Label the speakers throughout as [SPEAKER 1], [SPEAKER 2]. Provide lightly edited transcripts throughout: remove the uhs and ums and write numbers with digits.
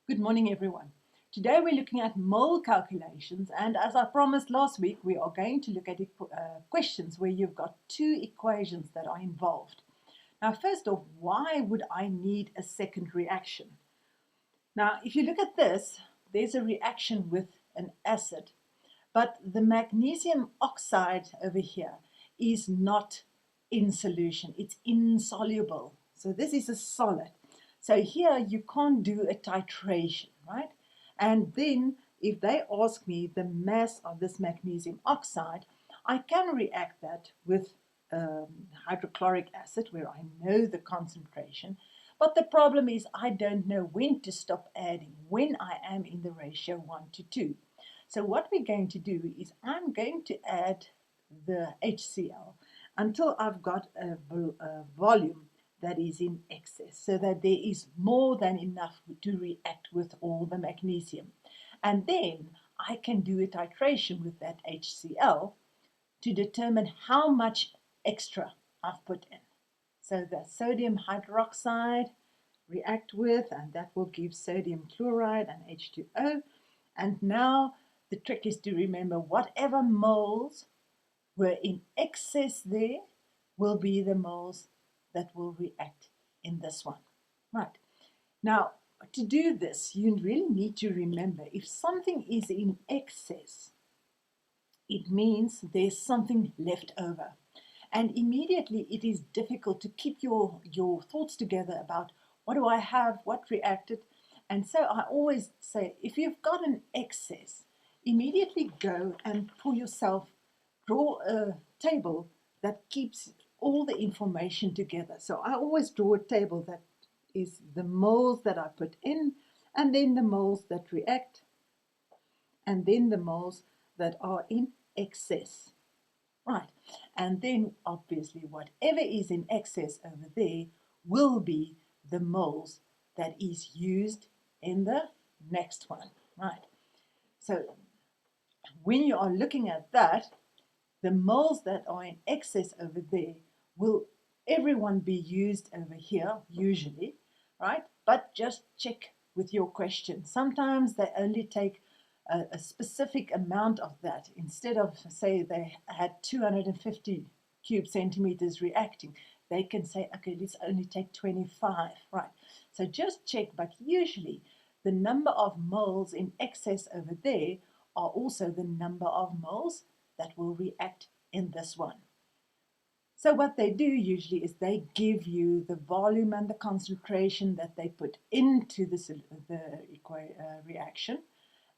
[SPEAKER 1] Good morning, everyone. Today we're looking at mole calculations, and as I promised last week, we are going to look at questions where you've got two equations that are involved. Now, first off, why would I need a second reaction? Now, if you look at this, there's a reaction with an acid, but the magnesium oxide over here is not in solution, it's insoluble. So this is a solid. So here you can't do a titration, right? And then if they ask me the mass of this magnesium oxide, I can react that with hydrochloric acid where I know the concentration. But the problem is I don't know when to stop adding, when I am in the ratio 1 to 2. So what we're going to do is I'm going to add the HCl until I've got a volume that is in excess, so that there is more than enough to react with all the magnesium. And then I can do a titration with that HCl to determine how much extra I've put in. So the sodium hydroxide react with, and that will give sodium chloride and H2O. And now the trick is to remember whatever moles were in excess there will be the moles that will react in this one. Right. Now, to do this, you really need to remember if something is in excess, it means there's something left over. And immediately it is difficult to keep your thoughts together about what do I have, what reacted. And so I always say, if you've got an excess, immediately go and for yourself draw a table that keeps all the information together. So I always draw a table that is the moles that I put in, and then the moles that react, and then the moles that are in excess. Right, and then obviously whatever is in excess over there will be the moles that is used in the next one. Right, so when you are looking at that, the moles that are in excess over there will everyone be used over here usually, right? But just check with your question. Sometimes they only take a specific amount of that. Instead of, say, they had 250 cube centimeters reacting, they can say, okay, let's only take 25, right? So just check, but usually the number of moles in excess over there are also the number of moles that will react in this one. So what they do usually is they give you the volume and the concentration that they put into the reaction,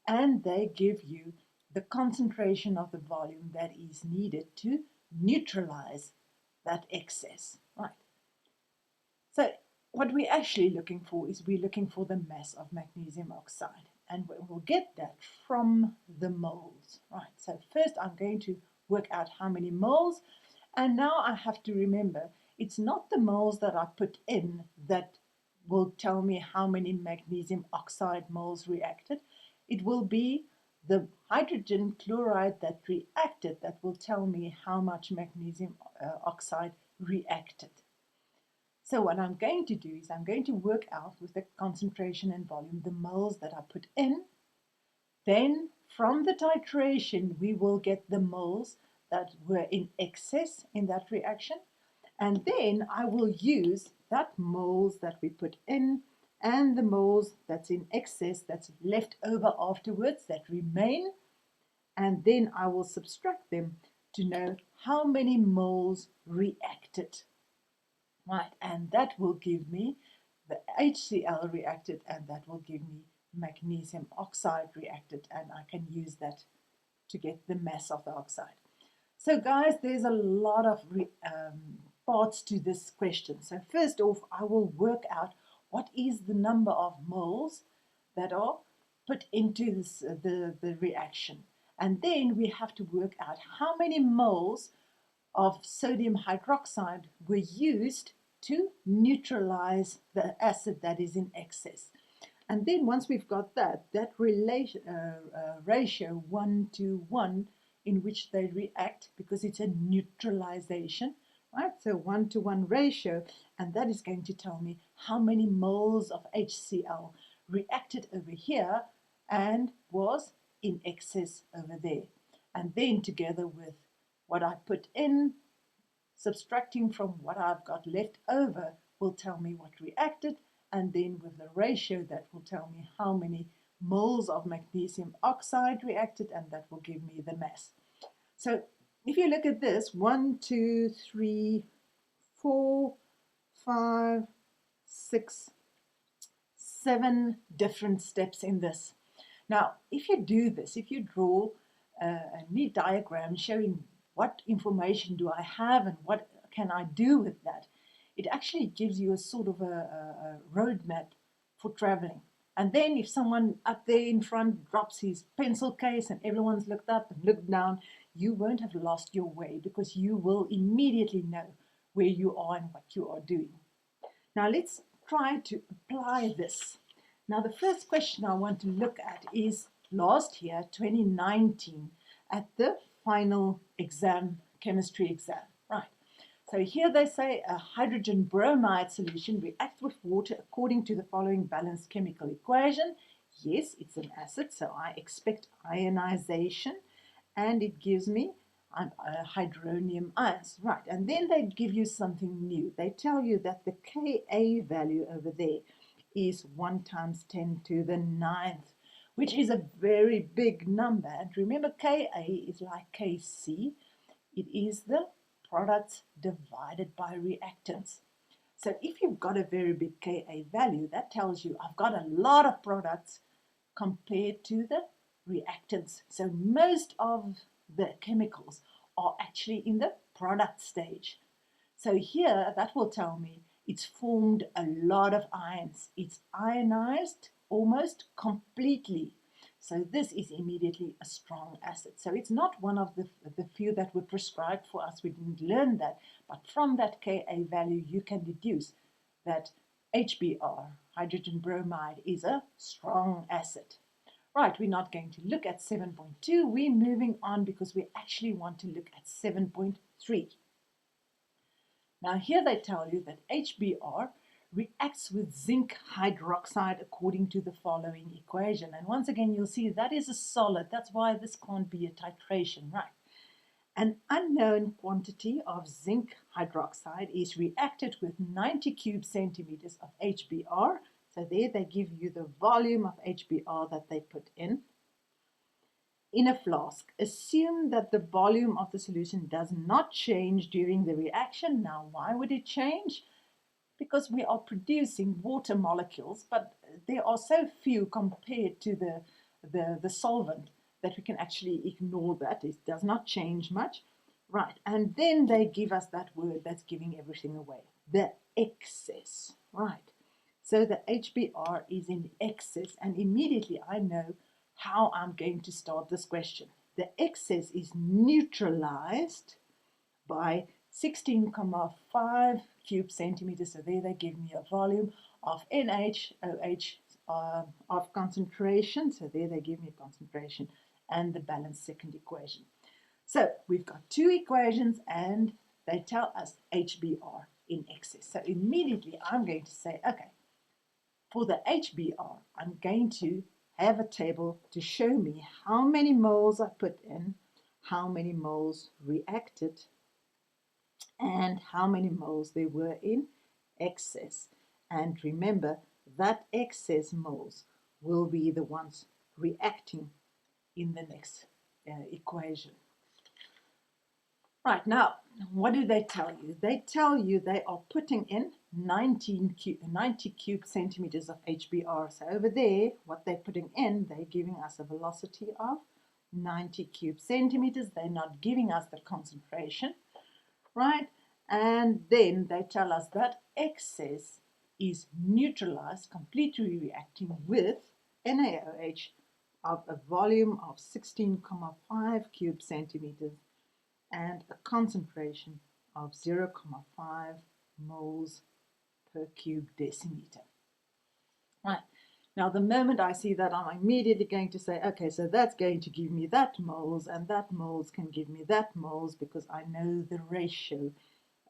[SPEAKER 1] and they give you the concentration of the volume that is needed to neutralize that excess. Right. So what we're actually looking for is we're looking for the mass of magnesium oxide, and we'll get that from the moles. Right. So first I'm going to work out how many moles, and now I have to remember it's not the moles that I put in that will tell me how many magnesium oxide moles reacted. It will be the hydrogen chloride that reacted that will tell me how much magnesium oxide reacted. So what I'm going to do is I'm going to work out with the concentration and volume the moles that I put in. Then from the titration we will get the moles that were in excess in that reaction, and then I will use that moles that we put in and the moles that's in excess that's left over afterwards that remain, and then I will subtract them to know how many moles reacted. Right, and that will give me the HCl reacted, and that will give me magnesium oxide reacted, and I can use that to get the mass of the oxide. So guys, there's a lot of parts to this question. So first off, I will work out what is the number of moles that are put into this, the reaction. And then we have to work out how many moles of sodium hydroxide were used to neutralize the acid that is in excess. And then once we've got that ratio 1 to 1 in which they react, because it's a neutralization, right? So 1 to 1 ratio, and that is going to tell me how many moles of HCl reacted over here and was in excess over there. And then together with what I put in, subtracting from what I've got left over will tell me what reacted, and then with the ratio that will tell me how many moles of magnesium oxide reacted, and that will give me the mass. So if you look at this, 1, 2, 3, 4, 5, 6, 7 different steps in this. Now, if you do this, if you draw a neat diagram showing what information do I have and what can I do with that, it actually gives you a sort of a roadmap for traveling. And then if someone up there in front drops his pencil case and everyone's looked up and looked down, you won't have lost your way because you will immediately know where you are and what you are doing. Now let's try to apply this. Now the first question I want to look at is last year, 2019, at the final exam, chemistry exam, right? So here they say a hydrogen bromide solution reacts with water according to the following balanced chemical equation. Yes, it's an acid, so I expect ionization, and it gives me hydronium ions, right? And then they give you something new. They tell you that the Ka value over there is 1 times 10 to the 9th, which is a very big number. And remember, Ka is like Kc. It is the products divided by reactants. So if you've got a very big Ka value, that tells you I've got a lot of products compared to the reactants. So most of the chemicals are actually in the product stage. So here that will tell me it's formed a lot of ions. It's ionized almost completely. So this is immediately a strong acid. So it's not one of the few that were prescribed for us. We didn't learn that. But from that Ka value, you can deduce that HBr, hydrogen bromide, is a strong acid. Right, we're not going to look at 7.2. We're moving on because we actually want to look at 7.3. Now here they tell you that HBr reacts with zinc hydroxide according to the following equation. And once again, you'll see that is a solid. That's why this can't be a titration, right? An unknown quantity of zinc hydroxide is reacted with 90 cube centimeters of HBr. So there they give you the volume of HBr that they put in a flask. Assume that the volume of the solution does not change during the reaction. Now, why would it change? Because we are producing water molecules, but there are so few compared to the solvent that we can actually ignore that. It does not change much. Right, and then they give us that word that's giving everything away, the excess, right? So the HBr is in excess, and immediately I know how I'm going to start this question. The excess is neutralized by 16,5 cube centimeters. So there they give me a volume of NaOH of concentration. So there they give me a concentration and the balanced second equation. So we've got two equations and they tell us HBr in excess. So immediately I'm going to say, okay, for the HBr, I'm going to have a table to show me how many moles I put in, how many moles reacted, and how many moles there were in excess. And remember, that excess moles will be the ones reacting in the next equation. Right, now, what do they tell you? They tell you they are putting in 90 cube centimeters of HBr. So over there, what they're putting in, they're giving us a velocity of 90 cube centimeters. They're not giving us the concentration, right? And then they tell us that excess is neutralized, completely reacting with NaOH of a volume of 16,5 cube centimeters and a concentration of 0,5 moles per cube decimeter. Right. Now, the moment I see that, I'm immediately going to say, okay, so that's going to give me that moles, and that moles can give me that moles, because I know the ratio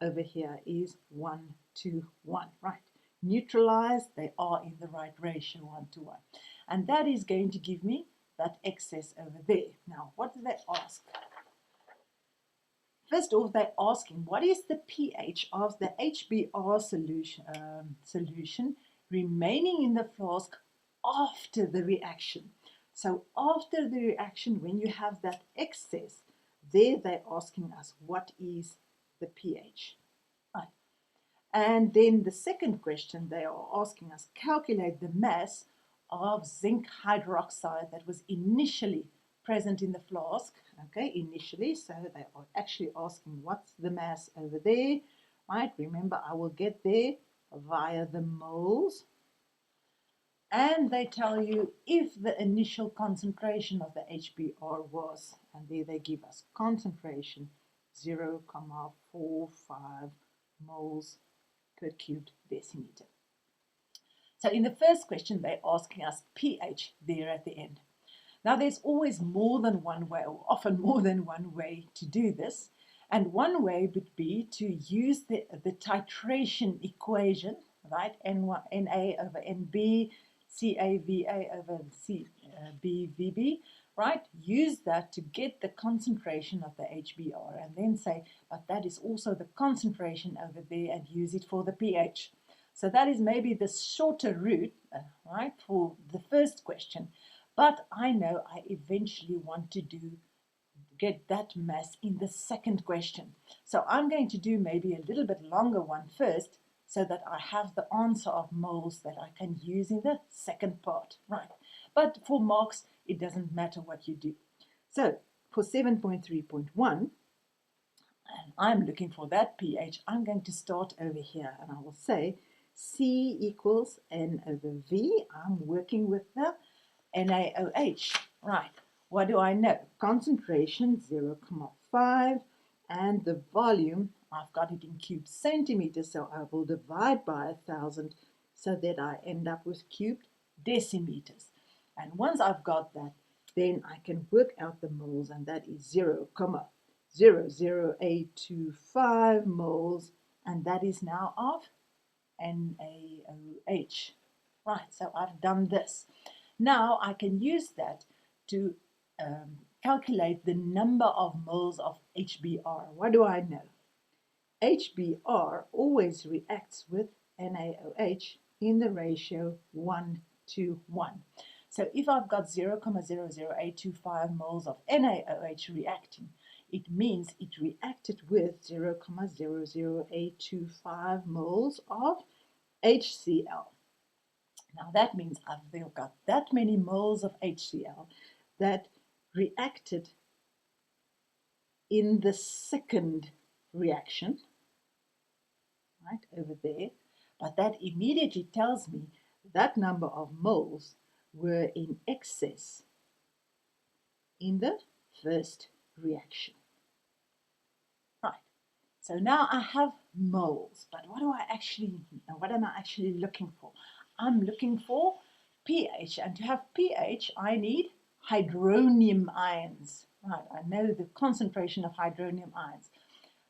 [SPEAKER 1] over here is 1 to 1, right? neutralized, they are in the right ratio 1 to 1. And that is going to give me that excess over there. Now, what do they ask? First off, they're asking, what is the pH of the HBr solution remaining in the flask after the reaction? So after the reaction, when you have that excess, there they're asking us, what is the pH? Right. And then the second question, they are asking us, calculate the mass of zinc hydroxide that was initially present in the flask, okay, initially. So they are actually asking what's the mass over there, right? Remember, I will get there via the moles. And they tell you if the initial concentration of the HBr was, and there they give us concentration 0,45 moles per cubed decimeter. So in the first question, they're asking us pH there at the end. Now there's always more than one way, or often more than one way to do this. And one way would be to use the titration equation, right? Na over Nb, Cava over Cbvb, right? Use that to get the concentration of the HBr and then say, but that is also the concentration over there, and use it for the pH. So that is maybe the shorter route, right, for the first question. But I know I eventually want to get that mass in the second question. So I'm going to do maybe a little bit longer one first, so that I have the answer of moles that I can use in the second part, right? But for marks, it doesn't matter what you do. So for 7.3.1, and I'm looking for that pH, I'm going to start over here, and I will say C equals N over V. I'm working with the NaOH. Right, what do I know? Concentration 0,5, and the volume, I've got it in cubed centimeters, so I will divide by 1,000 so that I end up with cubed decimeters. And once I've got that, then I can work out the moles, and that is 0,00825 moles, and that is now of NaOH. Right, so I've done this. Now I can use that to calculate the number of moles of HBr. What do I know? HBr always reacts with NaOH in the ratio 1 to 1. So if I've got 0,00825 moles of NaOH reacting, it means it reacted with 0,00825 moles of HCl. Now that means I've got that many moles of HCl that reacted in the second reaction, right, over there, but that immediately tells me that number of moles were in excess in the first reaction. Right, so now I have moles, but what am I actually looking for? I'm looking for pH, and to have pH I need hydronium ions. Right, I know the concentration of hydronium ions,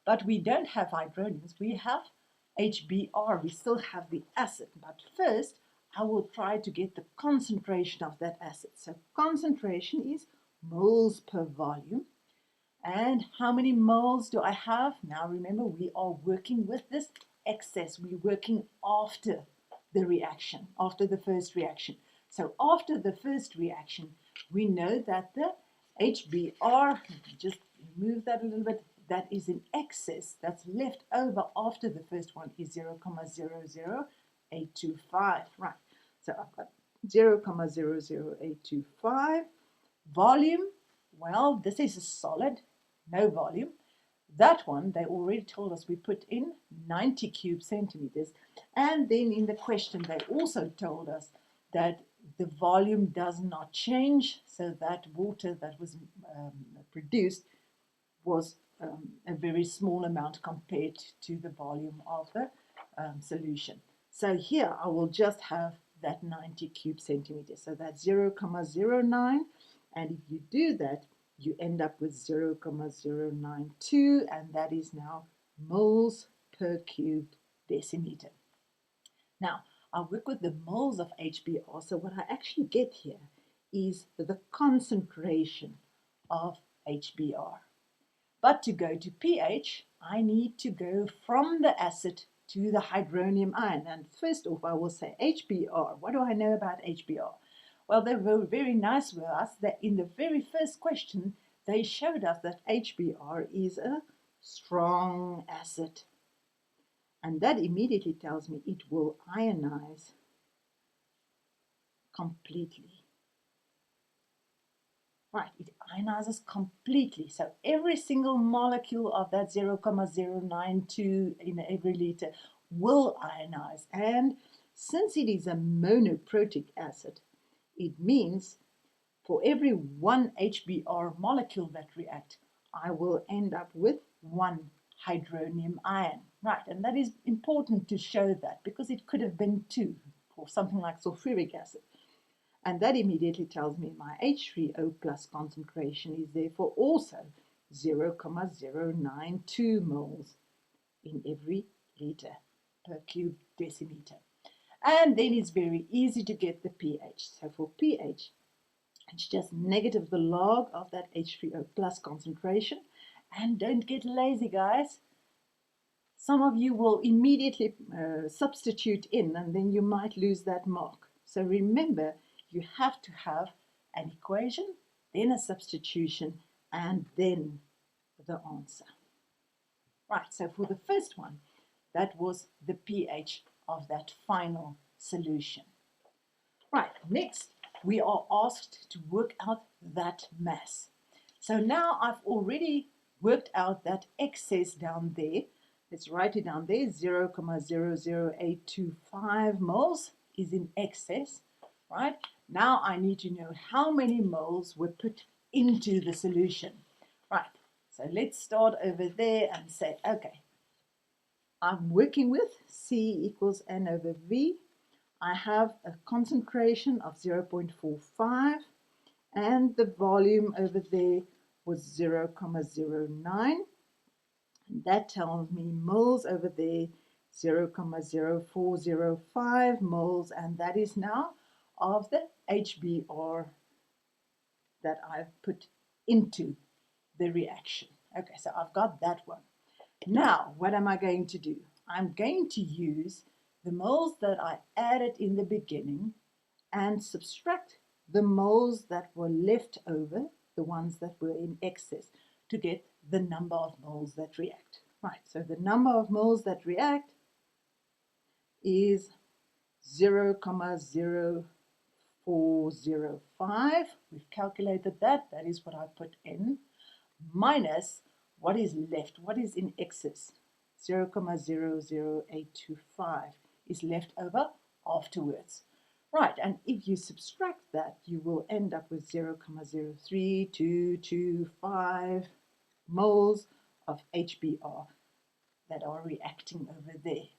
[SPEAKER 1] but we don't have hydroniums, we have HBr, we still have the acid. But first I will try to get the concentration of that acid. So concentration is moles per volume. And how many moles do I have? Now remember, we are working with this excess. We're working after the reaction, after the first reaction. So after the first reaction, we know that the HBr, just remove that a little bit, that is in excess, that's left over after the first one is 0,00825. Right, so I've got 0,00825. Volume, well, this is a solid, no volume. That one, they already told us we put in 90 cube centimeters. And then in the question, they also told us that the volume does not change. So that water that was produced was a very small amount compared to the volume of the solution. So here I will just have that 90 cube centimeters. So that's 0,09. And if you do that, you end up with 0,092, and that is now moles per cubed decimeter. Now, I work with the moles of HBr, so what I actually get here is the concentration of HBr. But to go to pH, I need to go from the acid to the hydronium ion. And first off, I will say HBr. What do I know about HBr? Well, they were very nice with us that in the very first question, they showed us that HBr is a strong acid. And that immediately tells me it will ionize completely. Right, it ionizes completely. So every single molecule of that 0,092 in every liter will ionize. And since it is a monoprotic acid, it means for every one HBr molecule that react, I will end up with one hydronium ion. Right, and that is important to show that because it could have been two for something like sulfuric acid. And that immediately tells me my H3O plus concentration is therefore also 0,092 moles in every liter per cube decimeter. And then it's very easy to get the pH. So for pH, it's just negative the log of that H3O plus concentration. And don't get lazy, guys. Some of you will immediately substitute in, and then you might lose that mark. So remember, you have to have an equation, then a substitution, and then the answer. Right, so for the first one, that was the pH of that final solution. Right, next we are asked to work out that mass. So now I've already worked out that excess down there. Let's write it down there, 0,00825 moles is in excess, right? Now I need to know how many moles were put into the solution. Right, so let's start over there and say, okay, I'm working with C equals N over V. I have a concentration of 0.45 and the volume over there was 0,09. And that tells me moles over there, 0,0405 moles, and that is now of the HBr that I've put into the reaction. Okay, so I've got that one. Now, what am I going to do? I'm going to use the moles that I added in the beginning and subtract the moles that were left over, the ones that were in excess, to get the number of moles that react. Right, so the number of moles that react is 0,0405. We've calculated that. That is what I put in, minus what is left, what is in excess. 0,00825 is left over afterwards. Right, and if you subtract that, you will end up with 0,03225 moles of HBr that are reacting over there.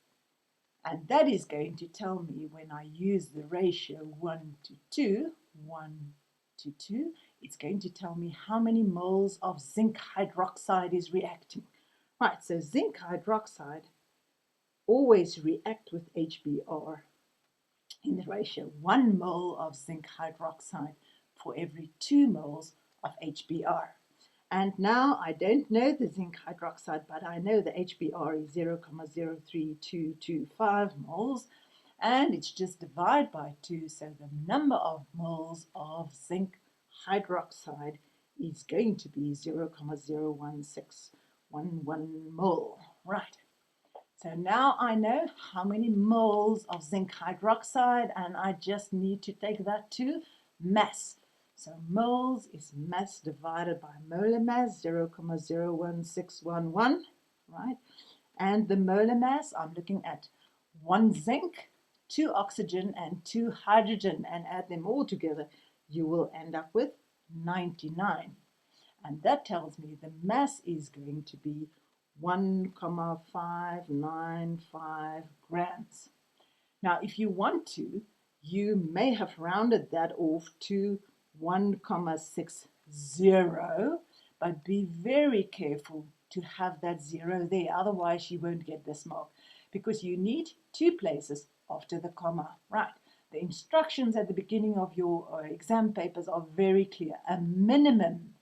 [SPEAKER 1] And that is going to tell me when I use the ratio 1 to 2, 1 to 2, it's going to tell me how many moles of zinc hydroxide is reacting. Right, so zinc hydroxide always react with HBr in the ratio 1 mole of zinc hydroxide for every 2 moles of HBr. And now I don't know the zinc hydroxide, but I know the HBr is 0,03225 moles, and it's just divided by 2, so the number of moles of zinc hydroxide is going to be 0,01611 mole. Right. So now I know how many moles of zinc hydroxide, and I just need to take that to mass. So moles is mass divided by molar mass, 0,01611, right? And the molar mass, I'm looking at 1 zinc, 2 oxygen, and 2 hydrogen, and add them all together, you will end up with 99. And that tells me the mass is going to be 1,595 grams. Now, if you want to, you may have rounded that off to 1,60, but be very careful to have that 0 there, otherwise you won't get this mark, because you need 2 places after the comma. Right. The instructions at the beginning of your exam papers are very clear. A minimum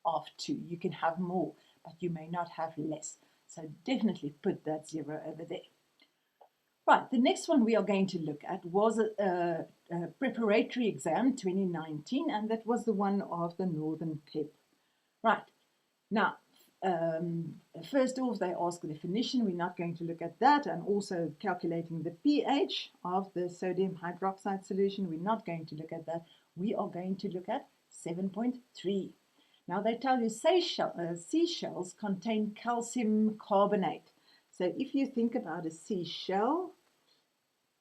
[SPEAKER 1] of 2. You can have more, but you may not have less. So definitely put that 0 over there. Right, the next one we are going to look at was a preparatory exam 2019, and that was the one of the Northern Cape. Right, now, first off, they ask a definition. We're not going to look at that, and also calculating the pH of the sodium hydroxide solution. We're not going to look at that. We are going to look at 7.3. Now, they tell you seashells contain calcium carbonate. So if you think about a seashell,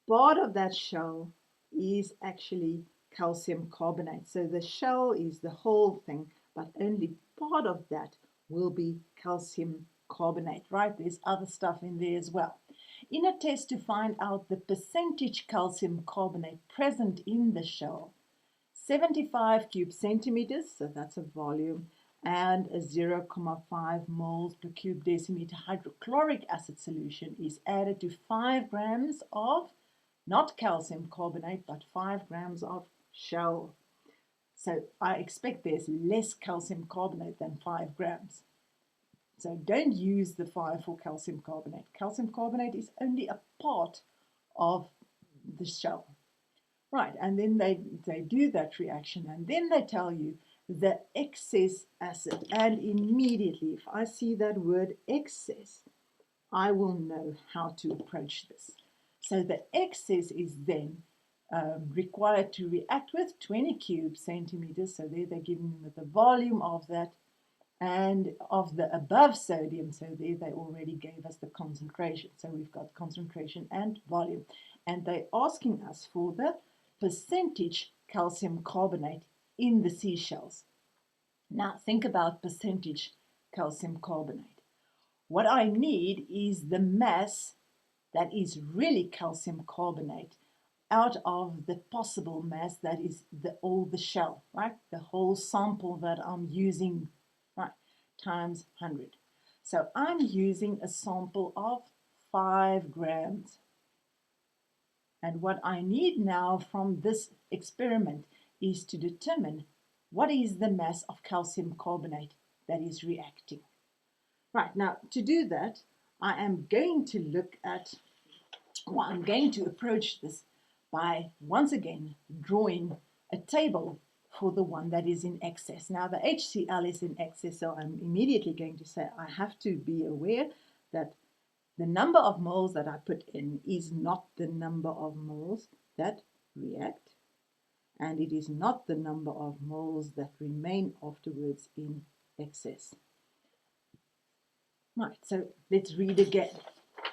[SPEAKER 1] part of that shell is actually calcium carbonate. So the shell is the whole thing, but only part of that will be calcium carbonate, right? There's other stuff in there as well. In a test to find out the percentage calcium carbonate present in the shell, 75 cube centimeters, so that's a volume, and a 0.5 moles per cube decimeter hydrochloric acid solution is added to 5 grams of, not calcium carbonate, but 5 grams of shell. So I expect there's less calcium carbonate than 5 grams. So don't use the 5 for calcium carbonate. Calcium carbonate is only a part of the shell. Right, and then they do that reaction, and then they tell you the excess acid. And immediately, if I see that word excess, I will know how to approach this. So the excess is then required to react with 20 cube centimeters. So there they're giving me the volume of that and of the above sodium. So there they already gave us the concentration. So we've got concentration and volume. And they're asking us for the percentage calcium carbonate in the seashells. Now think about percentage calcium carbonate. What I need is the mass that is really calcium carbonate out of the possible mass that is all the shell, right? The whole sample that I'm using, right, times 100. So I'm using a sample of 5 grams. And what I need now from this experiment is to determine what is the mass of calcium carbonate that is reacting. Right, now to do that, I am going to look at, well, I'm going to approach this by once again drawing a table for the one that is in excess. Now the HCl is in excess, so I'm immediately going to say I have to be aware that the number of moles that I put in is not the number of moles that react, and it is not the number of moles that remain afterwards in excess. Right, so let's read again.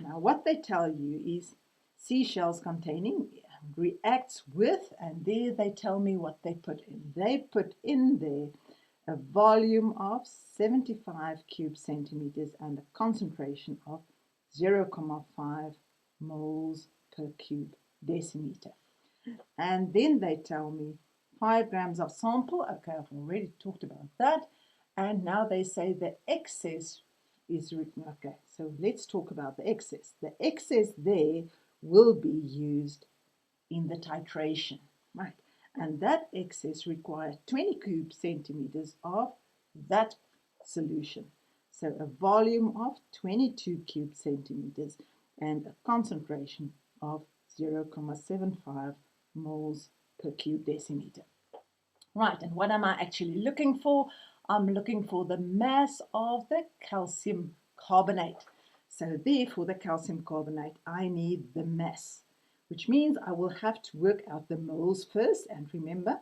[SPEAKER 1] Now what they tell you is seashells containing reacts with, and there they tell me what they put in. They put in there a volume of 75 cube centimeters and a concentration of 0.5 moles per cube decimeter. And then they tell me 5 grams of sample. Okay, I've already talked about that. And now they say the excess is written. Okay, so let's talk about the excess. The excess there will be used in the titration, right? And that excess requires 20 cube centimeters of that solution. So a volume of 22 cube centimeters and a concentration of 0.75 moles per cube decimeter. Right, and what am I actually looking for? I'm looking for the mass of the calcium carbonate. So therefore, the calcium carbonate, I need the mass, which means I will have to work out the moles first. And remember,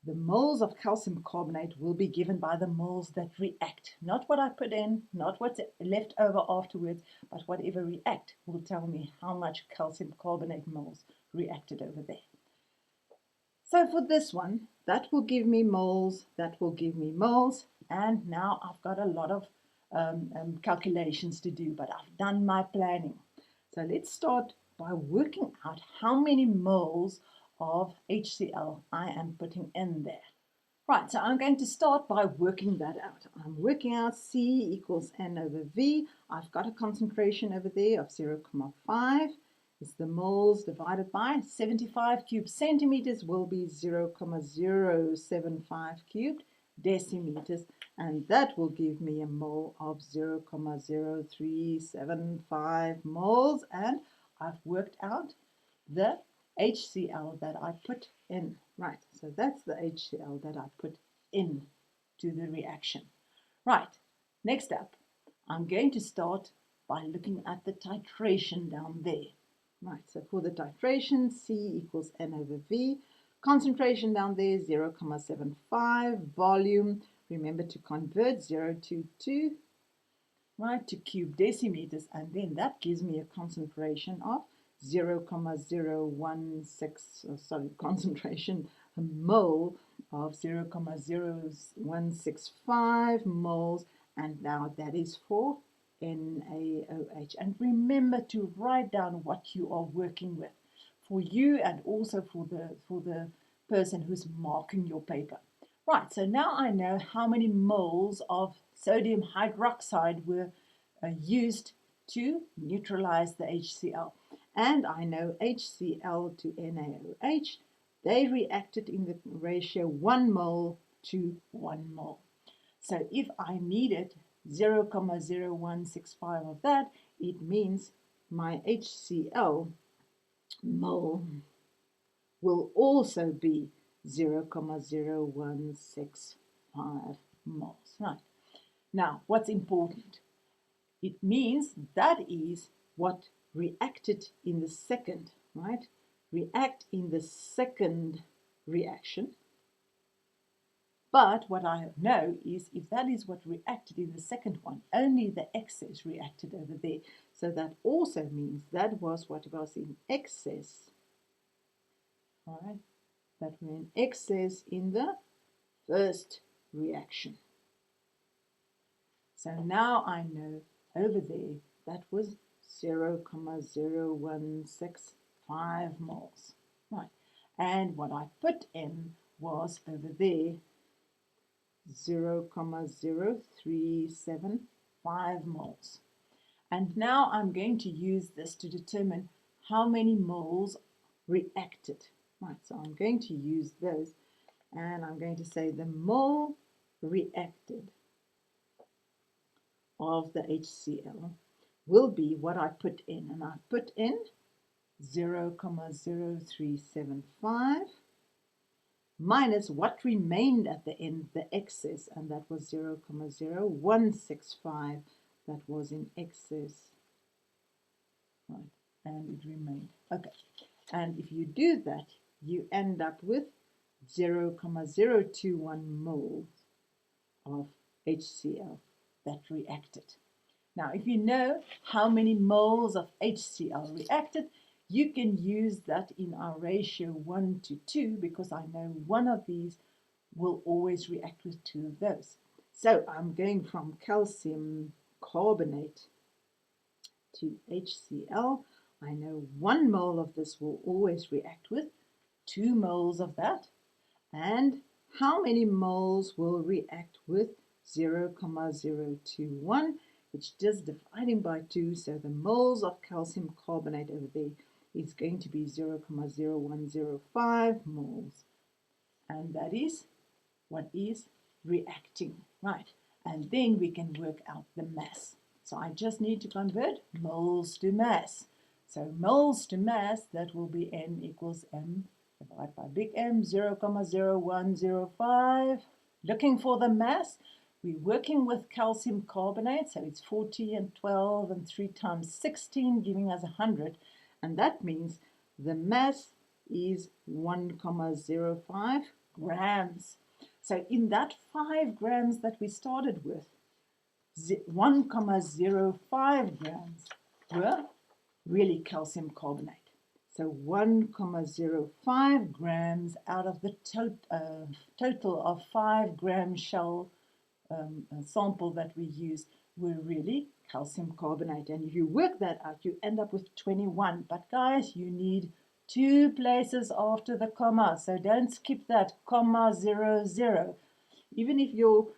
[SPEAKER 1] the moles of calcium carbonate will be given by the moles that react. Not what I put in, not what's left over afterwards, but whatever react will tell me how much calcium carbonate moles reacted over there. So for this one, that will give me moles, that will give me moles, and now I've got a lot of calculations to do, but I've done my planning. So let's start by working out how many moles of HCl I am putting in there. Right, so I'm going to start by working that out. I'm working out C equals N over V. I've got a concentration over there of 0.5, is the moles divided by 75 cubed centimeters will be 0,075 cubed decimeters, and that will give me a mole of 0,0375 moles, and I've worked out the HCl that I put in. Right, so that's the HCl that I put in to the reaction. Right, next up, I'm going to start by looking at the titration down there. Right, so for the titration, C equals N over V. Concentration down there, 0,75. Volume, remember to convert 022, right, to cube decimeters, and then that gives me a concentration of 0,016, concentration, a mole of 0,0165 moles, and now that is for NaOH. And remember to write down what you are working with for you and also for the person who's marking your paper. Right, so now I know how many moles of sodium hydroxide were used to neutralize the HCl. And I know HCl to NaOH, they reacted in the ratio 1 mole to 1 mole. So if I needed 0,0165 of that, it means my HCl mole will also be 0,0165 moles. Right. Now, what's important? It means that is what reacted in the second, right? React in the second reaction. But what I know is if that is what reacted in the second one, only the excess reacted over there. So that also means that was what was in excess, all right? That were in excess in the first reaction. So now I know over there that was 0,0165 moles, right? And what I put in was over there 0,0375 moles. And now I'm going to use this to determine how many moles reacted. Right, so I'm going to use those, and I'm going to say the mole reacted of the HCl will be what I put in, and I put in 0,0375 minus what remained at the end, the excess, and that was 0,0165 that was in excess, right, and it remained. Okay, and if you do that, you end up with 0,021 moles of HCl that reacted. Now, if you know how many moles of HCl reacted, you can use that in our ratio 1 to 2 because I know one of these will always react with two of those. So I'm going from calcium carbonate to HCl. I know 1 mole of this will always react with 2 moles of that. And how many moles will react with 0,021? It's just dividing by 2, so the moles of calcium carbonate over there is going to be 0,0105 moles. And that is what is reacting, right? And then we can work out the mass. So I just need to convert moles to mass. So moles to mass, that will be N equals M divided by big M, 0,0105. Looking for the mass, we're working with calcium carbonate, so it's 40 and 12 and 3 times 16, giving us 100. And that means the mass is 1,05 grams. So in that 5 grams that we started with, 1,05 grams were really calcium carbonate. So 1,05 grams out of the total of 5 gram shell sample that we used were really calcium carbonate. And if you work that out, you end up with 21. But guys, you need 2 places after the comma. So don't skip that, comma 00. Even if your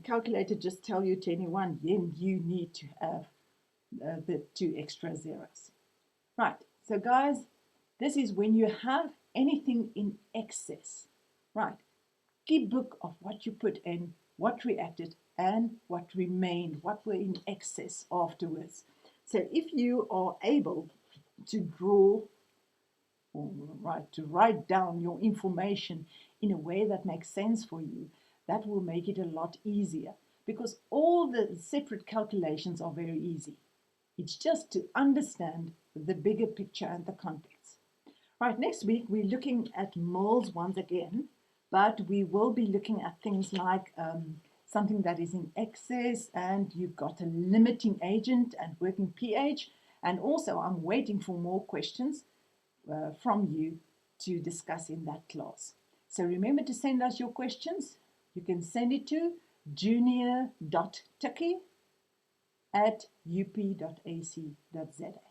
[SPEAKER 1] calculator just tell you 21, then you need to have the 2 extra zeros. Right, So guys, this is when you have anything in excess, right? Keep book of what you put in, what reacted, and what remained, what were in excess afterwards. So if you are able to draw, or to write down your information in a way that makes sense for you, that will make it a lot easier, because all the separate calculations are very easy. It's just to understand the bigger picture and the context. Right, next week we're looking at moles once again, but we will be looking at things like something that is in excess, and you've got a limiting agent and working pH. And also I'm waiting for more questions from you to discuss in that class. So remember to send us your questions. You can send it to junior.tikkie@up.ac.za.